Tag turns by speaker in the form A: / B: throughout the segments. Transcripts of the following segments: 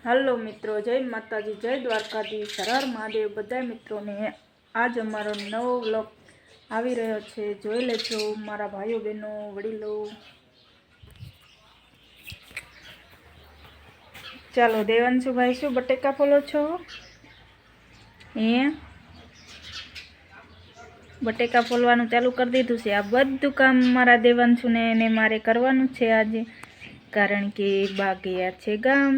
A: Hello मित्रों, जय माताजी, जय द्वारकाधीश, हर हर महादेव। बधाय मित्रों ने आज अमारो नवो व्लॉग આવી રહ્યો છે। જોઈ લેજો મારા ભાઈઓ બહેનો વડીલો। ચાલો દેવાંશુ ભાઈ, શું બટેકા ફોલો છો? બટેકા ફોલવાનું ચાલુ કરી દીધું છે। આ બધું કામ મારા દેવાંશુને ને મારે કરવાનું છે આજે, કારણ કે બા ગયા છે ગામ।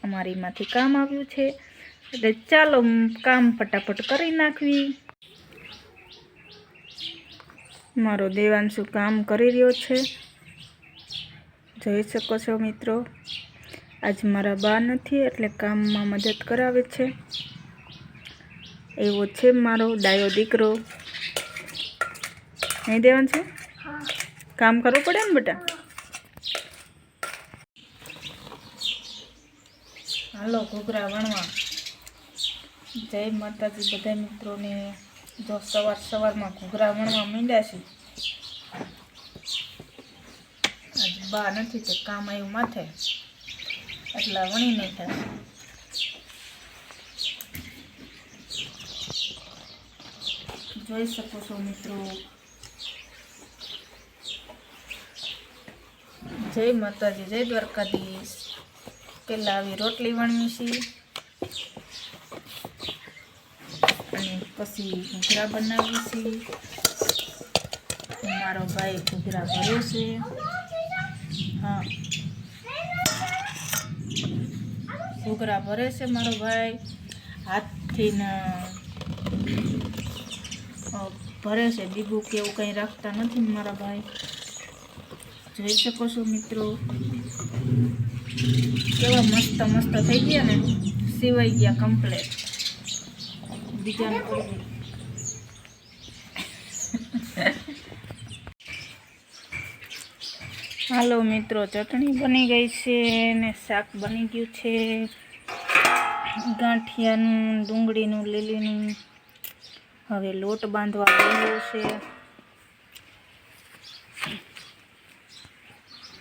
A: અમારીમાંથી કામ આવ્યું છે એટલે ચાલો કામ ફટાફટ કરી નાખવી। મારો દેવાંશુ કામ કરી રહ્યો છે, જોઈ શકો છો મિત્રો। આજ મારા બા નથી એટલે કામમાં મદદ કરાવે છે। એવો છે મારો ડાયો દીકરો। નહીં દેવાંશુ? કામ કરવું પડે ને બેટા। હાલો ઘૂઘરા વણવા। જય માતાજી બધા મિત્રોને। જો સવારમાં ઘૂઘરા વણવા માંડ્યા છે। આજ બા નથી તે કામ આવ્યું માથે એટલા વણી નહીં થાય। જોઈ શકો છો મિત્રો। જય માતાજી, જય દ્વારકાધીશ। પેલા આવી રોટલી વણવી છે અને પછી ઘૂઘરા બનાવી છે। મારો ભાઈ ઘૂઘરા ભરે છે। હા, ઘૂઘરા ભરે છે મારો ભાઈ, હાથથી ભરે છે। બીબું કે એવું કંઈ રાખતા નથી મારા ભાઈ। જોઈ શકો છો મિત્રો, કેવા મસ્ત મસ્ત થઈ ગયા ને, સિવાઈ ગયા કમ્પ્લેટ। બીજાને કરવું। હાલો મિત્રો, ચટણી બની ગઈ છે ને શાક બની ગયું છે ગાંઠિયાનું, ડુંગળીનું, લીલીનું। હવે લોટ બાંધવા ગયો છે।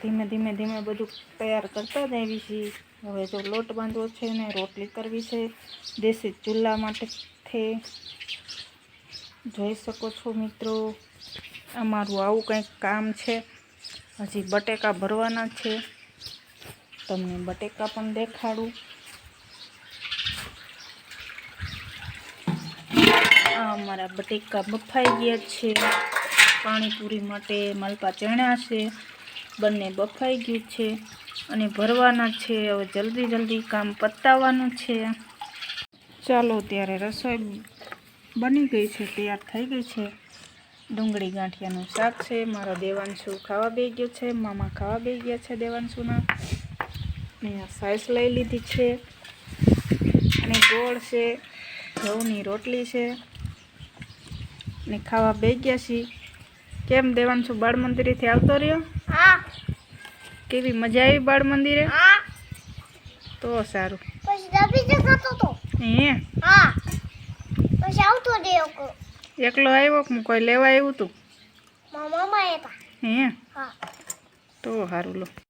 A: ધીમે ધીમે ધીમે બધું તૈયાર કરતા જ આવી છીએ। હવે જો લોટ બાંધવો છે ને રોટલી કરવી છે દેશી ચૂલા માટે। જોઈ શકો છો મિત્રો, અમારું આવું કંઈક કામ છે। હજી બટેકા ભરવાના છે, તમને બટેકા પણ દેખાડું। આ અમારા બટેકા બફાઈ ગયા છે પાણીપુરી માટે। મલપા ચણા છે, બંને બફાઈ ગયું છે અને ભરવાના છે। હવે જલ્દી જલ્દી કામ પતાવવાનું છે। ચાલો ત્યારે રસોઈ બની ગઈ છે, તૈયાર થઈ ગઈ છે। ડુંગળી ગાંઠિયાનું શાક છે। મારો દેવાંશુ ખાવા બેસી ગયો છે, મામા ખાવા બેસી ગયા છે દેવાંશુના। અહીંયા સાઈસ લઈ લીધી છે અને ગોળ છે, ઘઉંની રોટલી છે ને ખાવા બેસી ગયા છીએ। કેમ દેવાંશુ બાળ મંદિરેથી આવતો રહ્યો? કેવી મજા આવી બાળ મંદિરે? તો સારું। એકલો આવ્યો કે કોઈ લેવા આવ્યું તું? હે, તો સારું લો।